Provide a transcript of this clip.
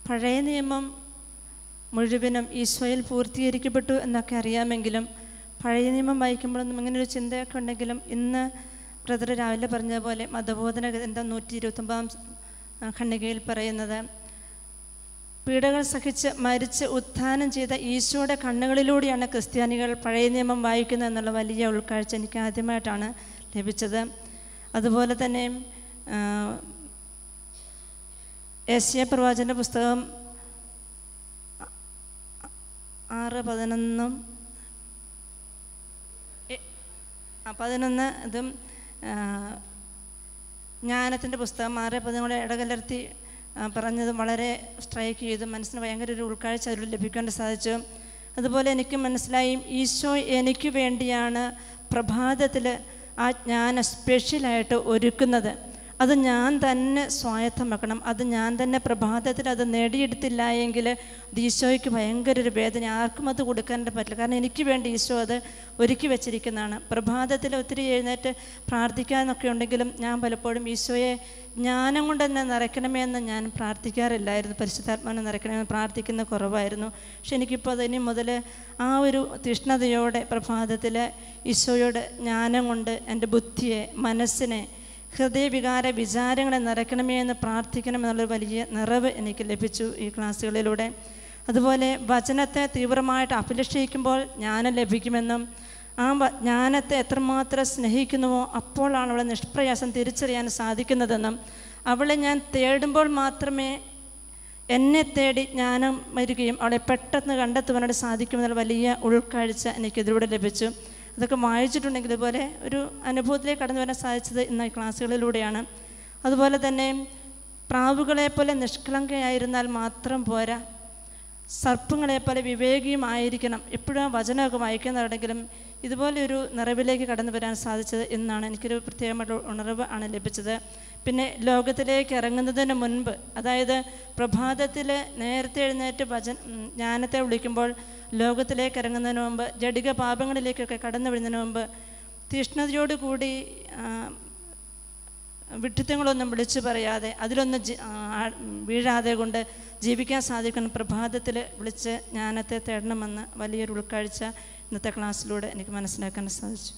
പഴയ നിയമം മുഴുവനും ഈശോയിൽ പൂർത്തീകരിക്കപ്പെട്ടു എന്നൊക്കെ അറിയാമെങ്കിലും പഴയ നിയമം വായിക്കുമ്പോഴൊന്നും ഇങ്ങനൊരു ചിന്തയൊക്കെ ഉണ്ടെങ്കിലും ഇന്ന് ബ്രദർ രാവിലെ പറഞ്ഞതുപോലെ മതബോധന ഗ്രന്ഥം 129 ഖണ്ഡികയിൽ പറയുന്നത് പീഡകൾ സഹിച്ച് മരിച്ച് ഉത്ഥാനം ചെയ്ത ഈശോയുടെ കണ്ണുകളിലൂടെയാണ് ക്രിസ്ത്യാനികൾ പഴയ നിയമം വായിക്കുന്നത് എന്നുള്ള വലിയ ഉൾക്കാഴ്ച എനിക്ക് ആദ്യമായിട്ടാണ് ലഭിച്ചത്. അതുപോലെ തന്നെ യെശയ്യാ പ്രവാചകൻ്റെ പുസ്തകം 6:11 ഇതും ജ്ഞാനത്തിൻ്റെ പുസ്തകം 6:11 ഇടകലർത്തി പറഞ്ഞത് വളരെ സ്ട്രൈക്ക് ചെയ്തു. മനസ്സിന് ഭയങ്കര ഒരു ഉൾക്കാഴ്ച അതിൽ ലഭിക്കാൻ സാധിച്ചു. അതുപോലെ എനിക്ക് മനസ്സിലായി ഈശോ എനിക്ക് വേണ്ടിയാണ് പ്രഭാതത്തിൽ ആ ജ്ഞാനം സ്പെഷ്യലായിട്ട് ഒരുക്കുന്നത്. അത് ഞാൻ തന്നെ സ്വായത്തമാക്കണം. അത് ഞാൻ തന്നെ പ്രഭാതത്തിൽ അത് നേടിയെടുത്തില്ല എങ്കിൽ അത് ഈശോയ്ക്ക് ഭയങ്കര ഒരു വേദന. ആർക്കും അത് കൊടുക്കാൻ പറ്റില്ല. കാരണം എനിക്ക് വേണ്ടി ഈശോ അത് ഒരുക്കി വെച്ചിരിക്കുന്നതാണ്. പ്രഭാതത്തിൽ ഒത്തിരി എഴുന്നേറ്റ് പ്രാർത്ഥിക്കാനൊക്കെ ഉണ്ടെങ്കിലും ഞാൻ പലപ്പോഴും ഈശോയെ ജ്ഞാനം കൊണ്ട് തന്നെ നിറയ്ക്കണമേ എന്ന് ഞാൻ പ്രാർത്ഥിക്കാറില്ലായിരുന്നു. പരിശുദ്ധാത്മാവിനെ നിറയ്ക്കണമെന്ന് പ്രാർത്ഥിക്കുന്ന കുറവായിരുന്നു. പക്ഷെ എനിക്കിപ്പോൾ അതിന് മുതൽ ആ ഒരു തീഷ്ണതയോടെ പ്രഭാതത്തിൽ ഈശോയോട് ജ്ഞാനം കൊണ്ട് എൻ്റെ ബുദ്ധിയെ, മനസ്സിനെ, ഹൃദയവികാര വിചാരങ്ങളെ നിറയ്ക്കണമേ എന്ന് പ്രാർത്ഥിക്കണമെന്നുള്ളൊരു വലിയ നിറവ് എനിക്ക് ലഭിച്ചു ഈ ക്ലാസ്സുകളിലൂടെ. അതുപോലെ വചനത്തെ തീവ്രമായിട്ട് അഭിലഷിക്കുമ്പോൾ ജ്ഞാനം ലഭിക്കുമെന്നും ആ ജ്ഞാനത്തെ എത്രമാത്രം സ്നേഹിക്കുന്നുവോ അപ്പോഴാണ് അവളെ നിഷ്പ്രയാസം തിരിച്ചറിയാൻ സാധിക്കുന്നതെന്നും അവളെ ഞാൻ തേടുമ്പോൾ മാത്രമേ എന്നെ തേടി ജ്ഞാനം വരികയും അവളെ പെട്ടെന്ന് കണ്ടെത്തുവാനായിട്ട് സാധിക്കുമെന്നുള്ള വലിയ ഉൾക്കാഴ്ച എനിക്കിതിലൂടെ ലഭിച്ചു. അതൊക്കെ വായിച്ചിട്ടുണ്ടെങ്കിൽ ഇതുപോലെ ഒരു അനുഭവത്തിലേക്ക് കടന്നു വരാൻ സാധിച്ചത് ഇന്ന് ഈ ക്ലാസ്സുകളിലൂടെയാണ്. അതുപോലെ തന്നെ പ്രാവുകളെപ്പോലെ നിഷ്കളങ്കയായിരുന്നാൽ മാത്രം പോരാ, സർപ്പങ്ങളെപ്പോലെ വിവേകിയുമായിരിക്കണം. എപ്പോഴും വചനമൊക്കെ വായിക്കുന്നവരുടെങ്കിലും ഇതുപോലെ ഒരു നിറവിലേക്ക് കടന്നു വരാൻ സാധിച്ചത് എന്നാണ് എനിക്കൊരു പ്രത്യേകമായിട്ടുള്ള ഉണർവ് ആണ് ലഭിച്ചത്. പിന്നെ ലോകത്തിലേക്ക് ഇറങ്ങുന്നതിന് മുൻപ്, അതായത് പ്രഭാതത്തിൽ നേരത്തെ എഴുന്നേറ്റ് ജ്ഞാനത്തെ വിളിക്കുമ്പോൾ ലോകത്തിലേക്ക് ഇറങ്ങുന്നതിന് മുമ്പ്, ജഡിക പാപങ്ങളിലേക്കൊക്കെ കടന്നു വരുന്നതിന് മുമ്പ് തീഷ്ണതയോടുകൂടി വിഡ്ഢിത്തങ്ങളൊന്നും വിളിച്ചു പറയാതെ അതിലൊന്നും വീഴാതെ കൊണ്ട് ജീവിക്കാൻ സാധിക്കണം. പ്രഭാതത്തിൽ വിളിച്ച് ജ്ഞാനത്തെ തേടണമെന്ന് വലിയൊരു ഉൾക്കാഴ്ച ഇന്നത്തെ ക്ലാസ്സിലൂടെ എനിക്ക് മനസ്സിലാക്കാൻ സാധിച്ചു.